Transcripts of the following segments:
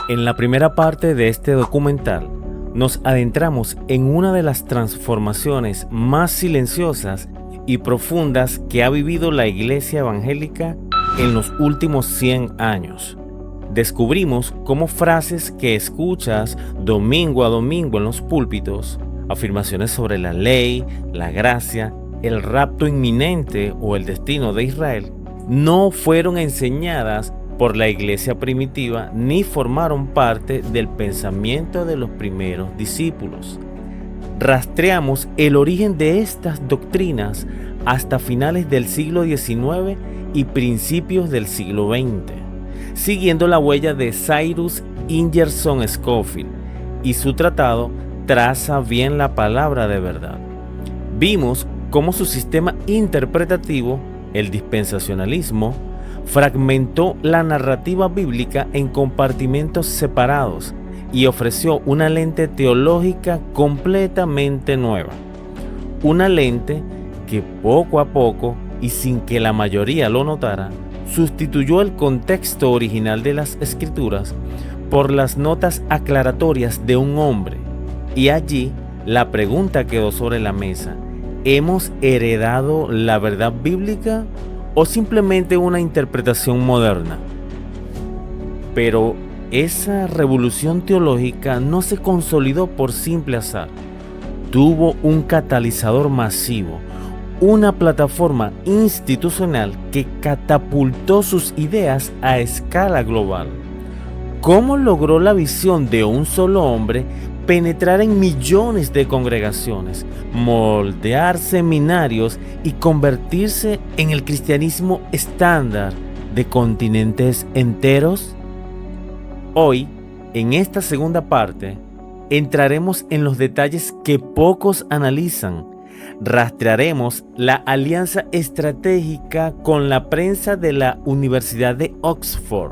En la primera parte de este documental, nos adentramos en una de las transformaciones más silenciosas y profundas que ha vivido la Iglesia evangélica en los últimos 100 años. Descubrimos cómo frases que escuchas domingo a domingo en los púlpitos, afirmaciones sobre la ley, la gracia, el rapto inminente o el destino de Israel, no fueron enseñadas por la iglesia primitiva ni formaron parte del pensamiento de los primeros discípulos. Rastreamos el origen de estas doctrinas hasta finales del siglo XIX y principios del siglo XX, siguiendo la huella de Cyrus Ingerson Scofield, y su tratado traza bien la palabra de verdad. Vimos cómo su sistema interpretativo, el dispensacionalismo, fragmentó la narrativa bíblica en compartimentos separados y ofreció una lente teológica completamente nueva. Una lente que poco a poco, y sin que la mayoría lo notara, sustituyó el contexto original de las Escrituras por las notas aclaratorias de un hombre. Y allí la pregunta quedó sobre la mesa: ¿hemos heredado la verdad bíblica o simplemente una interpretación moderna? Pero esa revolución teológica no se consolidó por simple azar. Tuvo un catalizador masivo, una plataforma institucional que catapultó sus ideas a escala global. ¿Cómo logró la visión de un solo hombre penetrar en millones de congregaciones, moldear seminarios y convertirse en el cristianismo estándar de continentes enteros? Hoy, en esta segunda parte, entraremos en los detalles que pocos analizan. Rastrearemos la alianza estratégica con la prensa de la Universidad de Oxford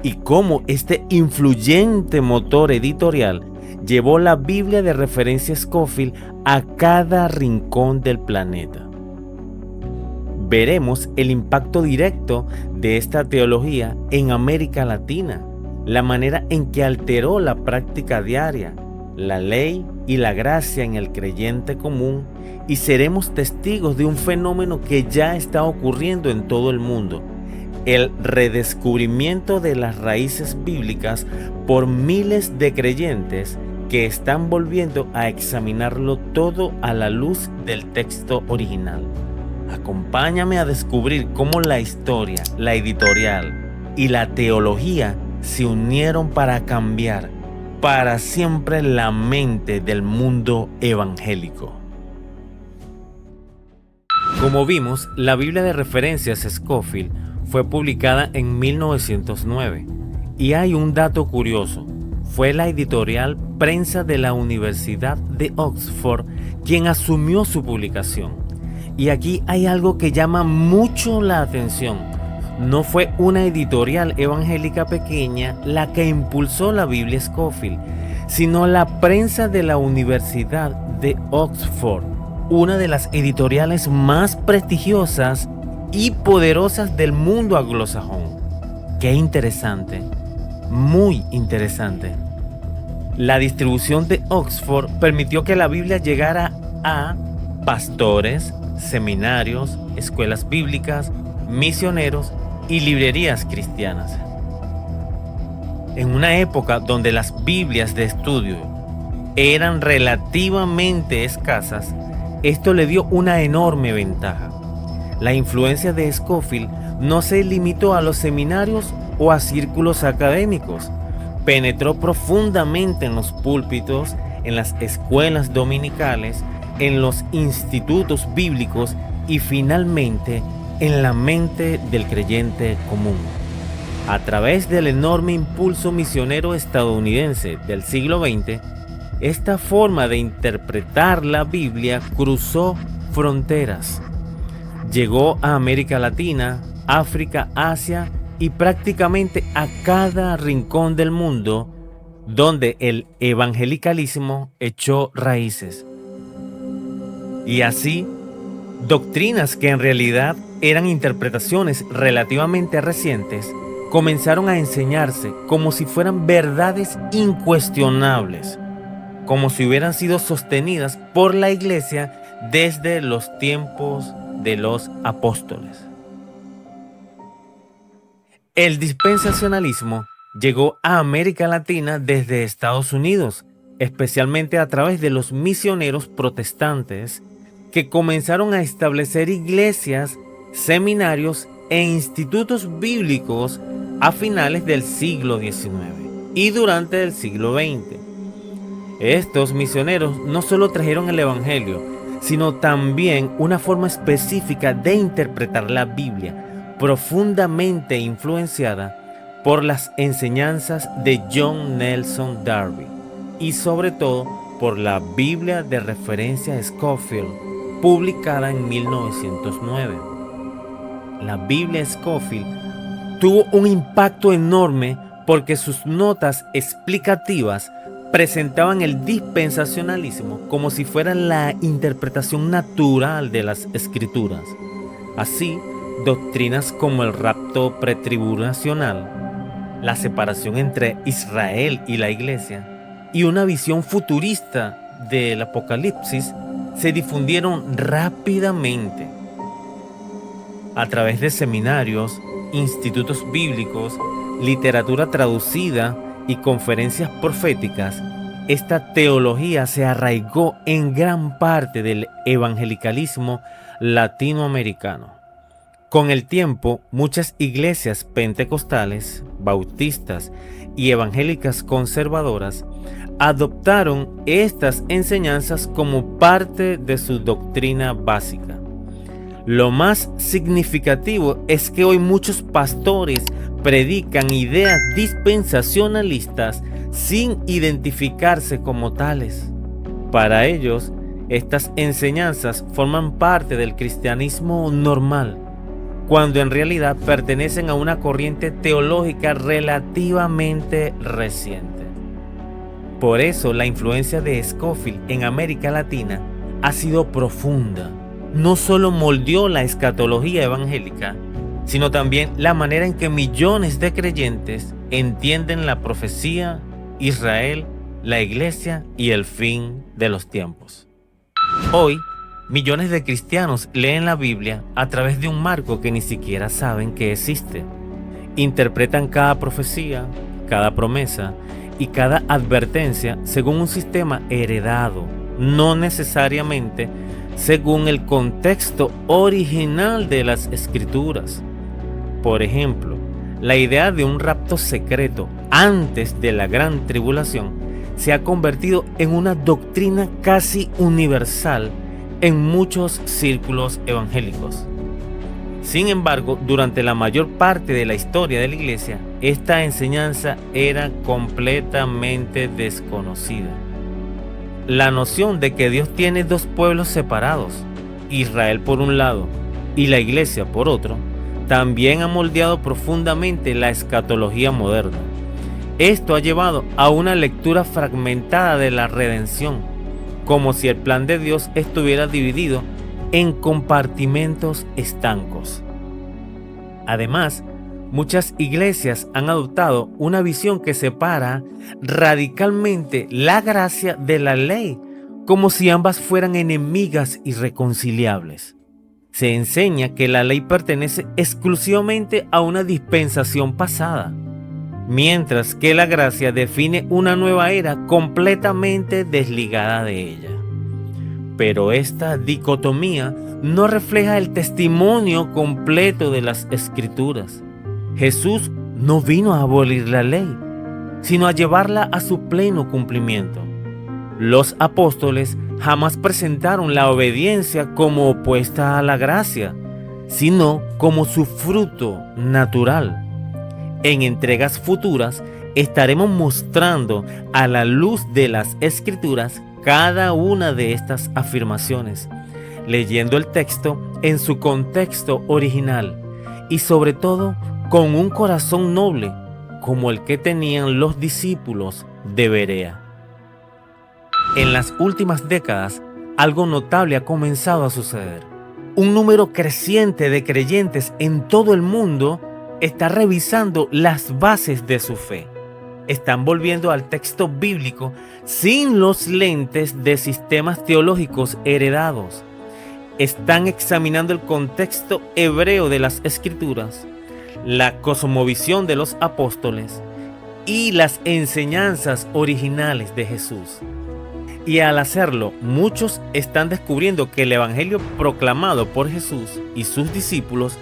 y cómo este influyente motor editorial llevó la Biblia de referencia Scofield a cada rincón del planeta. Veremos el impacto directo de esta teología en América Latina, la manera en que alteró la práctica diaria, la ley y la gracia en el creyente común, y seremos testigos de un fenómeno que ya está ocurriendo en todo el mundo: el redescubrimiento de las raíces bíblicas por miles de creyentes que están volviendo a examinarlo todo a la luz del texto original. Acompáñame a descubrir cómo la historia, la editorial y la teología se unieron para cambiar para siempre la mente del mundo evangélico. Como vimos, la Biblia de referencias Scofield fue publicada en 1909 y hay un dato curioso: fue la editorial Prensa de la Universidad de Oxford quien asumió su publicación. Y aquí hay algo que llama mucho la atención: no fue una editorial evangélica pequeña la que impulsó la Biblia Scofield, sino la Prensa de la Universidad de Oxford, una de las editoriales más prestigiosas y poderosas del mundo anglosajón. Qué interesante, muy interesante. La distribución de Oxford permitió que la Biblia llegara a pastores, seminarios, escuelas bíblicas, misioneros y librerías cristianas. En una época donde las Biblias de estudio eran relativamente escasas, esto le dio una enorme ventaja. La influencia de Scofield no se limitó a los seminarios o a círculos académicos. Penetró profundamente en los púlpitos, en las escuelas dominicales, en los institutos bíblicos y finalmente en la mente del creyente común. A través del enorme impulso misionero estadounidense del siglo XX, esta forma de interpretar la Biblia cruzó fronteras. Llegó a América Latina, África, Asia y prácticamente a cada rincón del mundo donde el evangelicalismo echó raíces. Y así, doctrinas que en realidad eran interpretaciones relativamente recientes comenzaron a enseñarse como si fueran verdades incuestionables, como si hubieran sido sostenidas por la iglesia desde los tiempos de los apóstoles. El dispensacionalismo llegó a América Latina desde Estados Unidos, especialmente a través de los misioneros protestantes que comenzaron a establecer iglesias, seminarios e institutos bíblicos a finales del siglo XIX y durante el siglo XX. Estos misioneros no solo trajeron el Evangelio, sino también una forma específica de interpretar la Biblia, profundamente influenciada por las enseñanzas de John Nelson Darby y sobre todo por la Biblia de referencia Scofield, publicada en 1909. La Biblia Scofield tuvo un impacto enorme porque sus notas explicativas presentaban el dispensacionalismo como si fuera la interpretación natural de las Escrituras. Así, doctrinas como el rapto pretribulacional, la separación entre Israel y la Iglesia y una visión futurista del Apocalipsis se difundieron rápidamente. A través de seminarios, institutos bíblicos, literatura traducida y conferencias proféticas, esta teología se arraigó en gran parte del evangelicalismo latinoamericano. Con el tiempo, muchas iglesias pentecostales, bautistas y evangélicas conservadoras adoptaron estas enseñanzas como parte de su doctrina básica. Lo más significativo es que hoy muchos pastores predican ideas dispensacionalistas sin identificarse como tales. Para ellos, estas enseñanzas forman parte del cristianismo normal, cuando en realidad pertenecen a una corriente teológica relativamente reciente. Por eso la influencia de Scofield en América Latina ha sido profunda. No solo moldeó la escatología evangélica, sino también la manera en que millones de creyentes entienden la profecía, Israel, la iglesia y el fin de los tiempos. Hoy, millones de cristianos leen la Biblia a través de un marco que ni siquiera saben que existe. Interpretan cada profecía, cada promesa y cada advertencia según un sistema heredado, no necesariamente según el contexto original de las Escrituras. Por ejemplo, la idea de un rapto secreto antes de la gran tribulación se ha convertido en una doctrina casi universal en muchos círculos evangélicos. Sin embargo, durante la mayor parte de la historia de la Iglesia, esta enseñanza era completamente desconocida. La noción de que Dios tiene dos pueblos separados, Israel por un lado y la Iglesia por otro, también ha moldeado profundamente la escatología moderna. Esto ha llevado a una lectura fragmentada de la redención, como si el plan de Dios estuviera dividido en compartimentos estancos. Además, muchas iglesias han adoptado una visión que separa radicalmente la gracia de la ley, como si ambas fueran enemigas irreconciliables. Se enseña que la ley pertenece exclusivamente a una dispensación pasada, mientras que la gracia define una nueva era completamente desligada de ella. Pero esta dicotomía no refleja el testimonio completo de las Escrituras. Jesús no vino a abolir la ley, sino a llevarla a su pleno cumplimiento. Los apóstoles jamás presentaron la obediencia como opuesta a la gracia, sino como su fruto natural. En entregas futuras estaremos mostrando a la luz de las Escrituras cada una de estas afirmaciones, leyendo el texto en su contexto original y sobre todo con un corazón noble como el que tenían los discípulos de Berea. En las últimas décadas, algo notable ha comenzado a suceder. Un número creciente de creyentes en todo el mundo está revisando las bases de su fe. Están volviendo al texto bíblico sin los lentes de sistemas teológicos heredados. Están examinando el contexto hebreo de las Escrituras, la cosmovisión de los apóstoles y las enseñanzas originales de Jesús. Y al hacerlo, muchos están descubriendo que el evangelio proclamado por Jesús y sus discípulos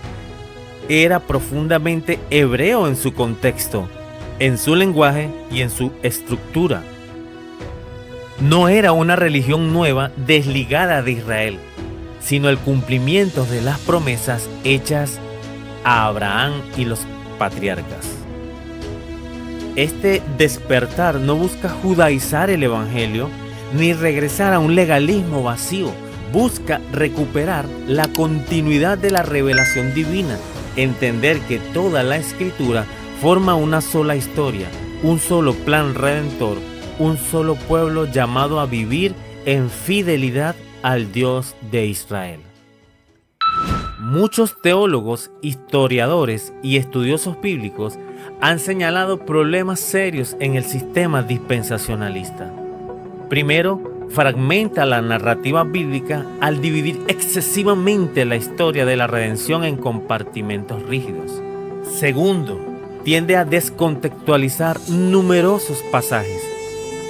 era profundamente hebreo en su contexto, en su lenguaje y en su estructura. No era una religión nueva desligada de Israel, sino el cumplimiento de las promesas hechas a Abraham y los patriarcas. Este despertar no busca judaizar el evangelio ni regresar a un legalismo vacío. Busca recuperar la continuidad de la revelación divina, entender que toda la escritura forma una sola historia, un solo plan redentor, un solo pueblo llamado a vivir en fidelidad al Dios de Israel. Muchos teólogos, historiadores y estudiosos bíblicos han señalado problemas serios en el sistema dispensacionalista. Primero, fragmenta la narrativa bíblica al dividir excesivamente la historia de la redención en compartimentos rígidos. Segundo, tiende a descontextualizar numerosos pasajes,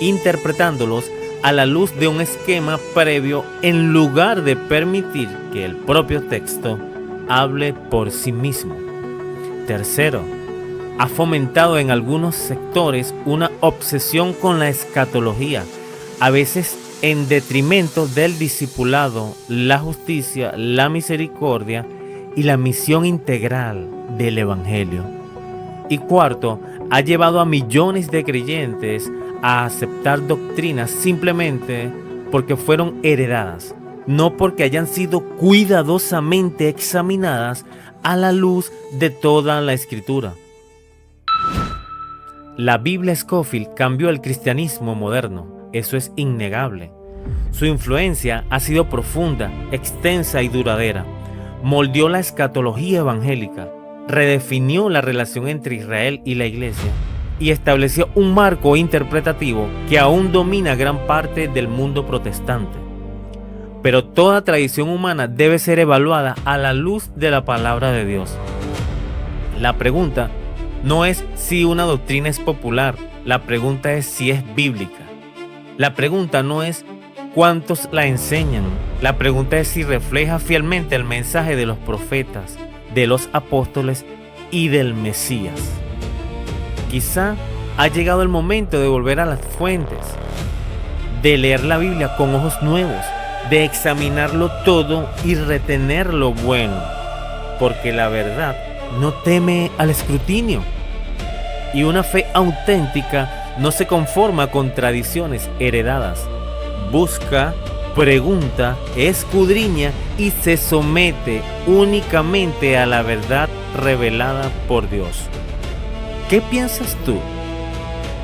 interpretándolos a la luz de un esquema previo en lugar de permitir que el propio texto hable por sí mismo. Tercero, ha fomentado en algunos sectores una obsesión con la escatología, a veces en detrimento del discipulado, la justicia, la misericordia y la misión integral del evangelio. Y cuarto, ha llevado a millones de creyentes a aceptar doctrinas simplemente porque fueron heredadas, no porque hayan sido cuidadosamente examinadas a la luz de toda la Escritura. La Biblia Scofield cambió el cristianismo moderno, eso es innegable. Su influencia ha sido profunda, extensa y duradera. Moldeó la escatología evangélica, redefinió la relación entre Israel y la Iglesia y estableció un marco interpretativo que aún domina gran parte del mundo protestante. Pero toda tradición humana debe ser evaluada a la luz de la palabra de Dios. La pregunta no es si una doctrina es popular, la pregunta es si es bíblica. La pregunta no es cuántos la enseñan, la pregunta es si refleja fielmente el mensaje de los profetas, de los apóstoles y del Mesías. Quizá ha llegado el momento de volver a las fuentes, de leer la Biblia con ojos nuevos, de examinarlo todo y retener lo bueno, porque la verdad no teme al escrutinio. Y una fe auténtica no se conforma con tradiciones heredadas. Busca, pregunta, escudriña y se somete únicamente a la verdad revelada por Dios. ¿Qué piensas tú?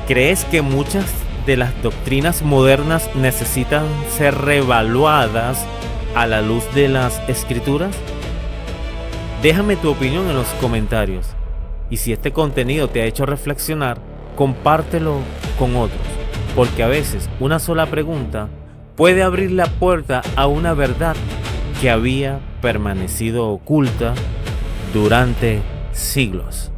¿Crees que muchas de las doctrinas modernas necesitan ser reevaluadas a la luz de las Escrituras? Déjame tu opinión en los comentarios. Y si este contenido te ha hecho reflexionar, compártelo con otros, porque a veces una sola pregunta puede abrir la puerta a una verdad que había permanecido oculta durante siglos.